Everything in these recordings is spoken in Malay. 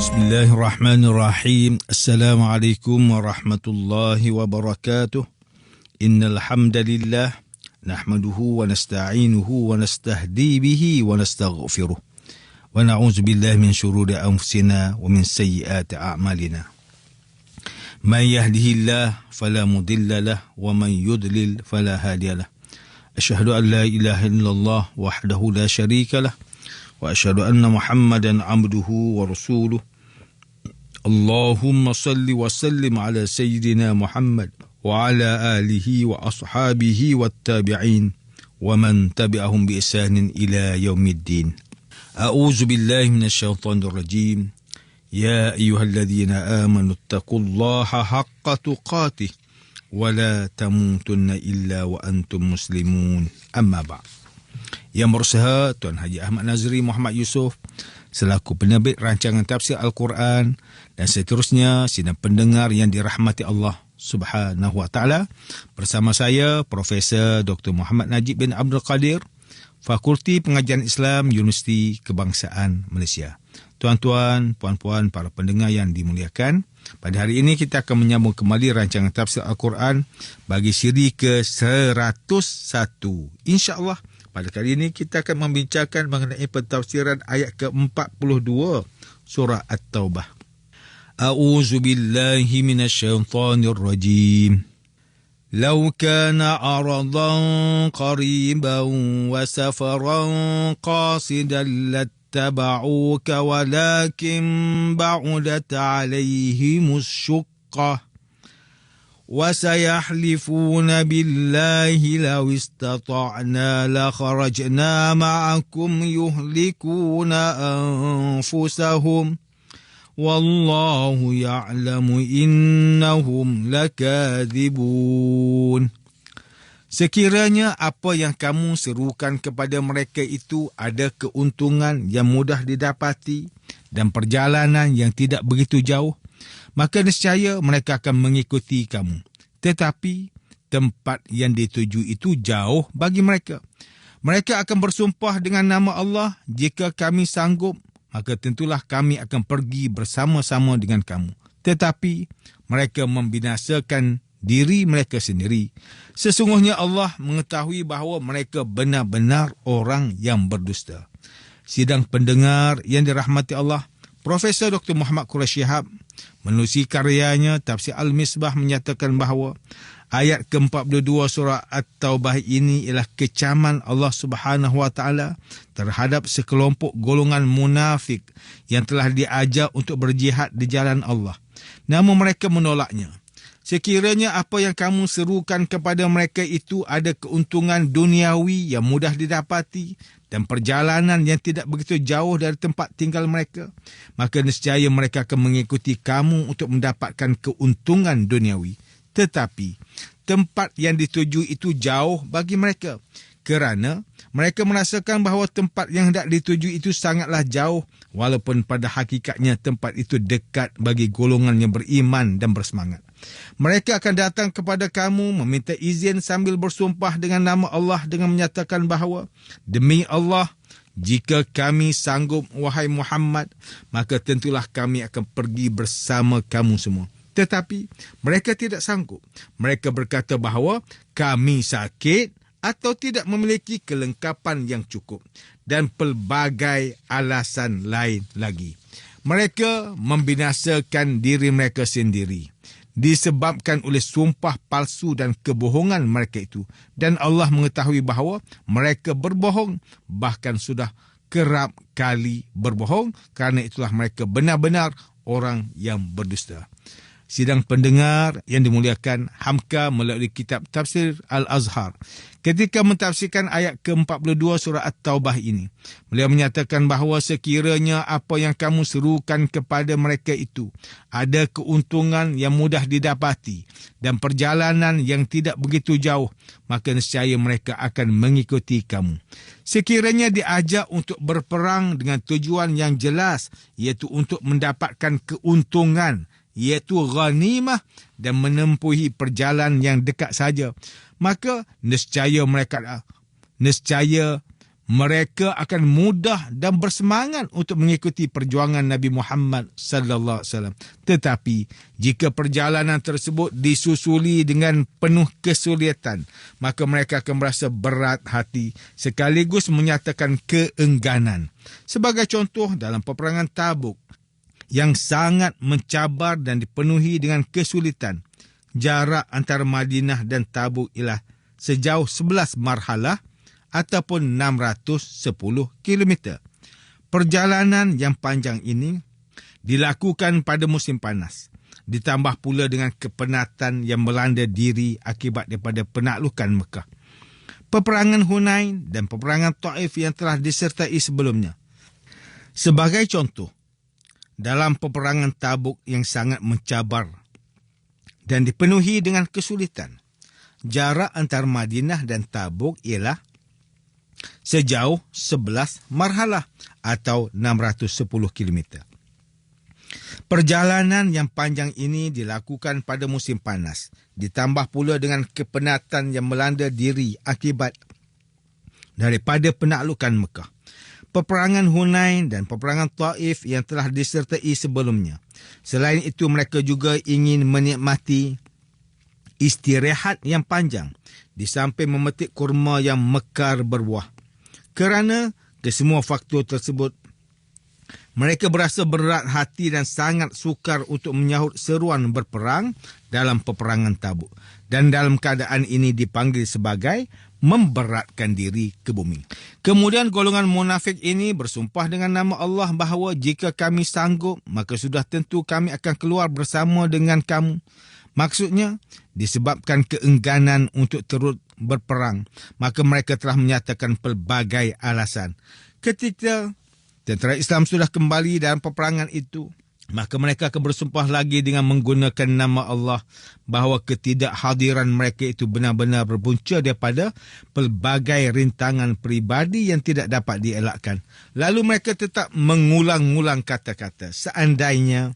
Bismillahirrahmanirrahim. Assalamualaikum warahmatullahi wabarakatuh. Innal hamdalillah nahmaduhu wa nasta'inuhu wa nastahdi bihi wa nastaghfiruh. Wa na'udzu billahi min shururi anfusina wa min sayyiati a'malina. Man yahdihillahu fala mudilla lahu wa man yudlil fala hadiya lahu. Asyhadu an la ilaha illallah wahdahu la syarika lahu wa asyhadu anna Muhammadan 'abduhu wa rasuluh. Allahumma salli wa sallim ala sayyidina Muhammad wa ala alihi wa ashabihi wa tabi'in wa man tabi'ahum bi ihsanin ila yaumiddin. A'udzu billahi minasyaitonir rajim. Ya ayyuhalladzina amanu taqullaha haqqa tuqatih wa la tamutunna illa wa antum muslimun. Amma ba'd. Yang berusaha Tuan Haji Ahmad Nazri Muhammad Yusof selaku penerbit rancangan tafsir Al-Quran dan seterusnya sidang pendengar yang dirahmati Allah Subhanahu Wa Taala, bersama saya Profesor Dr. Muhammad Najib bin Abdul Qadir, Fakulti Pengajian Islam Universiti Kebangsaan Malaysia. Tuan-tuan, puan-puan, para pendengar yang dimuliakan, pada hari ini kita akan menyambung kembali rancangan tafsir Al-Quran bagi siri ke-101. InsyaAllah pada kali ini kita akan membincangkan mengenai pentafsiran ayat ke-42 surah At-Taubah. A'udzu billahi minasyaitonir rajim. Law kana 'aradan qariban wa safaran qasidan lattaba'uka walakin ba'udat 'alayhimus syuqqah. وَسَيَحْلِفُونَ بِاللَّهِ لَوِ اسْتَطَعْنَا لَخَرَجْنَا مَعَكُمْ يُهْلِكُونَ أَنفُسَهُمْ وَاللَّهُ يَعْلَمُ إِنَّهُمْ لَكَاذِبُونَ. Sekiranya apa yang kamu serukan kepada mereka itu ada keuntungan yang mudah didapati dan perjalanan yang tidak begitu jauh, maka nescaya mereka akan mengikuti kamu. Tetapi tempat yang dituju itu jauh bagi mereka. Mereka akan bersumpah dengan nama Allah, jika kami sanggup, maka tentulah kami akan pergi bersama-sama dengan kamu. Tetapi mereka membinasakan diri mereka sendiri. Sesungguhnya Allah mengetahui bahawa mereka benar-benar orang yang berdusta. Sidang pendengar yang dirahmati Allah, Profesor Dr. Muhammad Quraish Shihab menerusi karyanya Tafsir Al-Misbah menyatakan bahawa ayat ke-42 surah At-Taubah ini ialah kecaman Allah Subhanahu Wa Taala terhadap sekelompok golongan munafik yang telah diajar untuk berjihad di jalan Allah, namun mereka menolaknya. Sekiranya apa yang kamu serukan kepada mereka itu ada keuntungan duniawi yang mudah didapati dan perjalanan yang tidak begitu jauh dari tempat tinggal mereka, maka nescaya mereka akan mengikuti kamu untuk mendapatkan keuntungan duniawi. Tetapi tempat yang dituju itu jauh bagi mereka, kerana mereka merasakan bahawa tempat yang hendak dituju itu sangatlah jauh, walaupun pada hakikatnya tempat itu dekat bagi golongan yang beriman dan bersemangat. Mereka akan datang kepada kamu meminta izin sambil bersumpah dengan nama Allah dengan menyatakan bahawa, demi Allah, jika kami sanggup, wahai Muhammad, maka tentulah kami akan pergi bersama kamu semua. Tetapi mereka tidak sanggup. Mereka berkata bahawa kami sakit atau tidak memiliki kelengkapan yang cukup, dan pelbagai alasan lain lagi. Mereka membinasakan diri mereka sendiri disebabkan oleh sumpah palsu dan kebohongan mereka itu. Dan Allah mengetahui bahawa mereka berbohong, bahkan sudah kerap kali berbohong, kerana itulah mereka benar-benar orang yang berdusta. Sidang pendengar yang dimuliakan, Hamka melalui kitab Tafsir Al-Azhar, ketika mentafsirkan ayat ke-42 surah At-Taubah ini, beliau menyatakan bahawa sekiranya apa yang kamu serukan kepada mereka itu ada keuntungan yang mudah didapati dan perjalanan yang tidak begitu jauh, maka nescaya mereka akan mengikuti kamu. Sekiranya diajak untuk berperang dengan tujuan yang jelas, iaitu untuk mendapatkan keuntungan, iaitu ghanimah, dan menempuhi perjalanan yang dekat saja, maka nescaya mereka akan mudah dan bersemangat untuk mengikuti perjuangan Nabi Muhammad sallallahu alaihi wasallam. Tetapi jika perjalanan tersebut disusuli dengan penuh kesulitan, maka mereka akan merasa berat hati sekaligus menyatakan keengganan. Sebagai contoh, dalam peperangan Tabuk yang sangat mencabar dan dipenuhi dengan kesulitan, jarak antara Madinah dan Tabuk ialah sejauh 11 marhalah ataupun 610 km. Perjalanan yang panjang ini dilakukan pada musim panas, ditambah pula dengan kepenatan yang melanda diri akibat daripada penaklukan Mekah. Peperangan Hunain dan peperangan Taif yang telah disertai sebelumnya. Sebagai contoh, dalam peperangan Tabuk yang sangat mencabar dan dipenuhi dengan kesulitan, jarak antara Madinah dan Tabuk ialah sejauh 11 marhalah atau 610 km. Perjalanan yang panjang ini dilakukan pada musim panas, ditambah pula dengan kepenatan yang melanda diri akibat daripada penaklukan Mekah. Peperangan Hunain dan peperangan Taif yang telah disertai sebelumnya. Selain itu, mereka juga ingin menikmati istirahat yang panjang di samping memetik kurma yang mekar berbuah. Kerana kesemua faktor tersebut, mereka berasa berat hati dan sangat sukar untuk menyahut seruan berperang dalam peperangan Tabuk. Dan dalam keadaan ini dipanggil sebagai memberatkan diri ke bumi. Kemudian golongan munafik ini bersumpah dengan nama Allah bahawa jika kami sanggup, maka sudah tentu kami akan keluar bersama dengan kamu. Maksudnya, disebabkan keengganan untuk terus berperang, maka mereka telah menyatakan pelbagai alasan. Ketika tentera Islam sudah kembali dalam peperangan itu, maka mereka akan bersumpah lagi dengan menggunakan nama Allah bahawa ketidakhadiran mereka itu benar-benar berpunca daripada pelbagai rintangan peribadi yang tidak dapat dielakkan. Lalu mereka tetap mengulang-ulang kata-kata, seandainya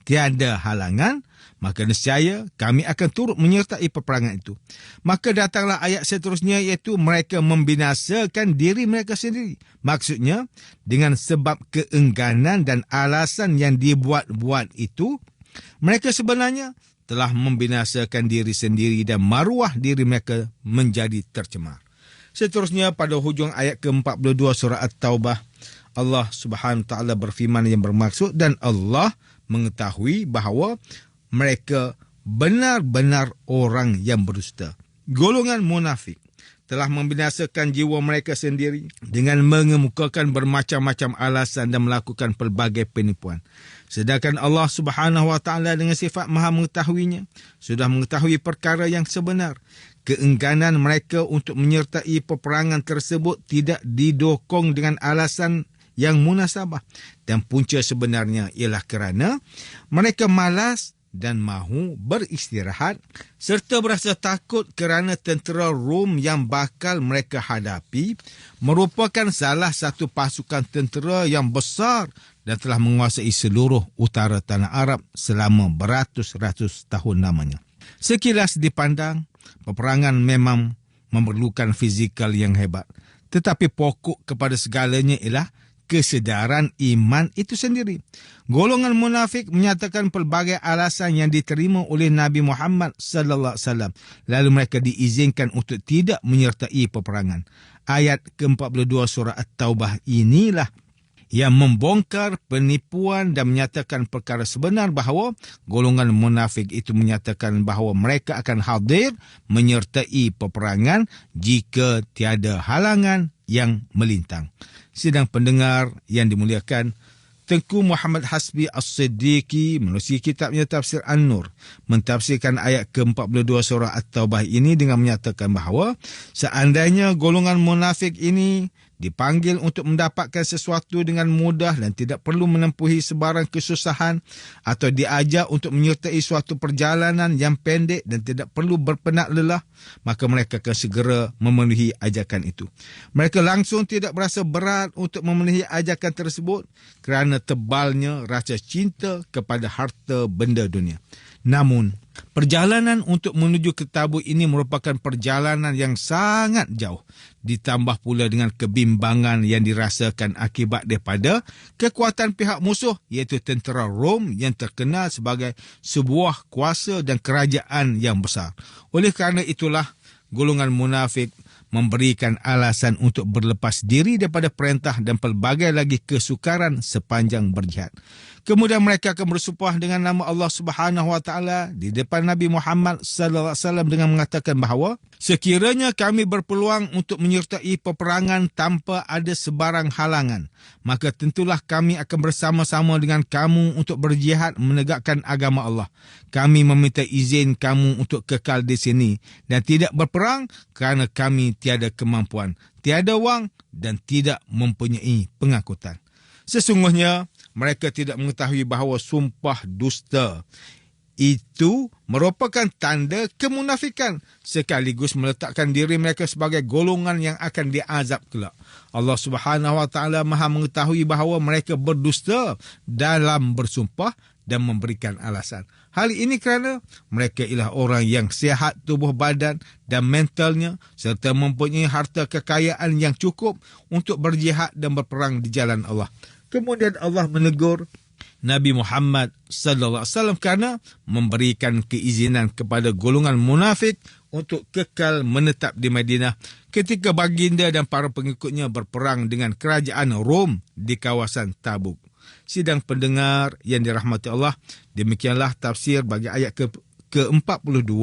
tiada halangan, maka nescaya kami akan turut menyertai peperangan itu. Maka datanglah ayat seterusnya, iaitu mereka membinasakan diri mereka sendiri. Maksudnya, dengan sebab keengganan dan alasan yang dibuat-buat itu, mereka sebenarnya telah membinasakan diri sendiri dan maruah diri mereka menjadi tercemar. Seterusnya pada hujung ayat ke-42 surah At-Taubah, Allah Subhanahu Wa Taala berfirman yang bermaksud, dan Allah mengetahui bahawa mereka benar-benar orang yang berdusta. Golongan munafik telah membinasakan jiwa mereka sendiri dengan mengemukakan bermacam-macam alasan dan melakukan pelbagai penipuan. Sedangkan Allah Subhanahu Wa Taala dengan sifat Maha mengetahuinya sudah mengetahui perkara yang sebenar. Keengganan mereka untuk menyertai peperangan tersebut tidak didokong dengan alasan yang munasabah, dan punca sebenarnya ialah kerana mereka malas dan mahu beristirahat serta berasa takut kerana tentera Rom yang bakal mereka hadapi merupakan salah satu pasukan tentera yang besar dan telah menguasai seluruh utara tanah Arab selama beratus-ratus tahun lamanya. Sekilas dipandang, peperangan memang memerlukan fizikal yang hebat, tetapi pokok kepada segalanya ialah kesedaran iman itu sendiri. Golongan munafik menyatakan pelbagai alasan yang diterima oleh Nabi Muhammad sallallahu alaihi wasallam, lalu mereka diizinkan untuk tidak menyertai peperangan. Ayat ke-42 surah At-Taubah inilah yang membongkar penipuan dan menyatakan perkara sebenar bahawa golongan munafik itu menyatakan bahawa mereka akan hadir menyertai peperangan jika tiada halangan yang melintang. Sidang pendengar yang dimuliakan, Tengku Muhammad Hasbi As-Siddiqi menerusi kitabnya Tafsir An-Nur mentafsirkan ayat ke-42 surah At-Taubah ini dengan menyatakan bahawa seandainya golongan munafik ini dipanggil untuk mendapatkan sesuatu dengan mudah dan tidak perlu menempuhi sebarang kesusahan, atau diajak untuk menyertai suatu perjalanan yang pendek dan tidak perlu berpenat lelah, maka mereka akan segera memenuhi ajakan itu. Mereka langsung tidak berasa berat untuk memenuhi ajakan tersebut kerana tebalnya rasa cinta kepada harta benda dunia. Namun, perjalanan untuk menuju ke Tabuk ini merupakan perjalanan yang sangat jauh. Ditambah pula dengan kebimbangan yang dirasakan akibat daripada kekuatan pihak musuh, iaitu tentera Rom yang terkenal sebagai sebuah kuasa dan kerajaan yang besar. Oleh kerana itulah, golongan munafik memberikan alasan untuk berlepas diri daripada perintah dan pelbagai lagi kesukaran sepanjang berjihad. Kemudian mereka akan bersumpah dengan nama Allah Subhanahu Wa Taala di depan Nabi Muhammad sallallahu alaihi wasallam dengan mengatakan bahawa sekiranya kami berpeluang untuk menyertai peperangan tanpa ada sebarang halangan, maka tentulah kami akan bersama-sama dengan kamu untuk berjihad menegakkan agama Allah. Kami meminta izin kamu untuk kekal di sini dan tidak berperang kerana kami tiada kemampuan, tiada wang dan tidak mempunyai pengangkutan. Sesungguhnya mereka tidak mengetahui bahawa sumpah dusta itu merupakan tanda kemunafikan sekaligus meletakkan diri mereka sebagai golongan yang akan diazab kelak. Allah Subhanahu Wa Taala Maha mengetahui bahawa mereka berdusta dalam bersumpah dan memberikan alasan. Hal ini kerana mereka ialah orang yang sihat tubuh badan dan mentalnya serta mempunyai harta kekayaan yang cukup untuk berjihad dan berperang di jalan Allah. Kemudian Allah menegur Nabi Muhammad sallallahu alaihi wasallam kerana memberikan keizinan kepada golongan munafik untuk kekal menetap di Madinah ketika baginda dan para pengikutnya berperang dengan kerajaan Rom di kawasan Tabuk. Sidang pendengar yang dirahmati Allah, demikianlah tafsir bagi ayat ke-42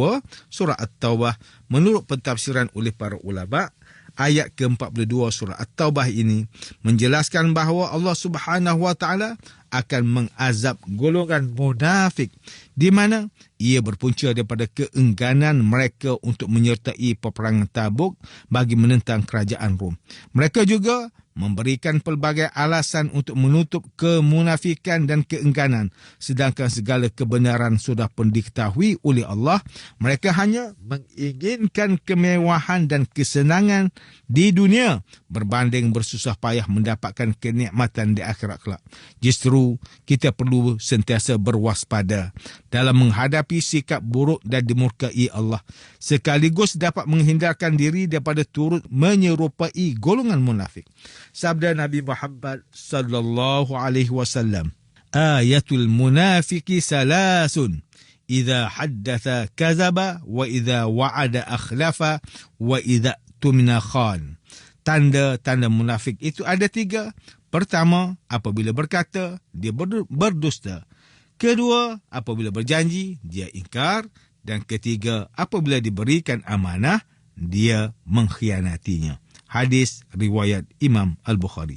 surah At-Taubah menurut pentafsiran oleh para ulama. Ayat ke-42 surah At-Taubah ini menjelaskan bahawa Allah Subhanahu Wa Taala akan mengazab golongan munafik di mana ia berpunca daripada keengganan mereka untuk menyertai peperangan Tabuk bagi menentang kerajaan Rom. Mereka juga memberikan pelbagai alasan untuk menutup kemunafikan dan keengganan, sedangkan segala kebenaran sudah pun diketahui oleh Allah. Mereka hanya menginginkan kemewahan dan kesenangan di dunia berbanding bersusah payah mendapatkan kenikmatan di akhirat kelak. Justru kita perlu sentiasa berwaspada dalam menghadapi sikap buruk dan dimurkai Allah, sekaligus dapat menghindarkan diri daripada turut menyerupai golongan munafik. Sabda Nabi Muhammad sallallahu alaihi wasallam, ayatul munafiki salasun, idza haddatha kazaba wa idza wa'ada akhlafa wa idza tumina khan. Tanda-tanda munafik itu ada 3. Pertama, apabila berkata, dia berdusta. Kedua, apabila berjanji, dia ingkar. Dan ketiga, apabila diberikan amanah, dia mengkhianatinya. Hadis riwayat Imam Al-Bukhari.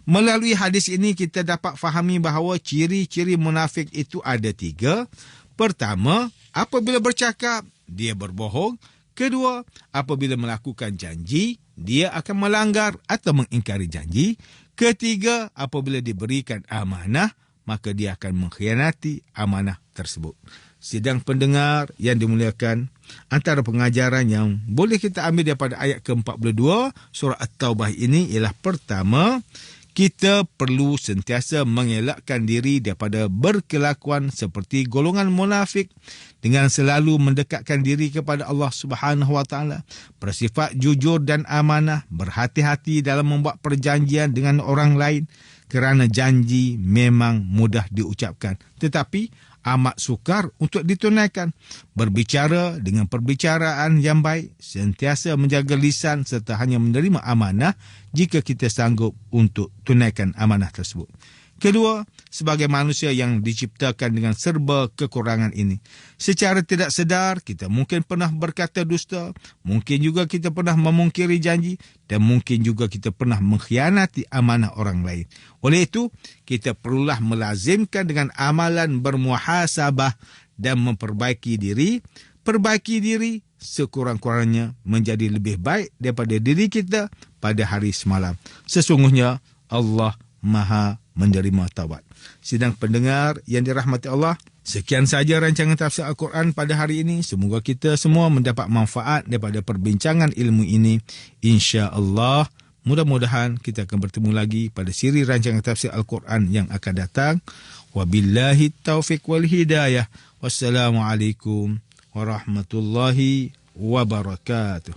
Melalui hadis ini kita dapat fahami bahawa ciri-ciri munafik itu ada 3. Pertama, apabila bercakap, dia berbohong. Kedua, apabila melakukan janji, dia akan melanggar atau mengingkari janji. Ketiga, apabila diberikan amanah, maka dia akan mengkhianati amanah tersebut. Sidang pendengar yang dimuliakan, antara pengajaran yang boleh kita ambil daripada ayat ke-42 surah At-Taubah ini ialah pertama, kita perlu sentiasa mengelakkan diri daripada berkelakuan seperti golongan munafik dengan selalu mendekatkan diri kepada Allah Subhanahu Wa Taala, bersifat jujur dan amanah, berhati-hati dalam membuat perjanjian dengan orang lain kerana janji memang mudah diucapkan tetapi amat sukar untuk ditunaikan. Berbicara dengan perbicaraan yang baik, sentiasa menjaga lisan serta hanya menerima amanah jika kita sanggup untuk tunaikan amanah tersebut. Kedua, sebagai manusia yang diciptakan dengan serba kekurangan ini, secara tidak sedar kita mungkin pernah berkata dusta, mungkin juga kita pernah memungkiri janji dan mungkin juga kita pernah mengkhianati amanah orang lain. Oleh itu, kita perlulah melazimkan dengan amalan bermuhasabah dan memperbaiki diri. Perbaiki diri sekurang-kurangnya menjadi lebih baik daripada diri kita pada hari semalam. Sesungguhnya Allah Maha menerima taubat. Sidang pendengar yang dirahmati Allah, sekian saja rancangan tafsir Al-Quran pada hari ini. Semoga kita semua mendapat manfaat daripada perbincangan ilmu ini. Insya-Allah, mudah-mudahan kita akan bertemu lagi pada siri rancangan tafsir Al-Quran yang akan datang. Wabillahi taufiq wal hidayah. Wassalamualaikum warahmatullahi wabarakatuh.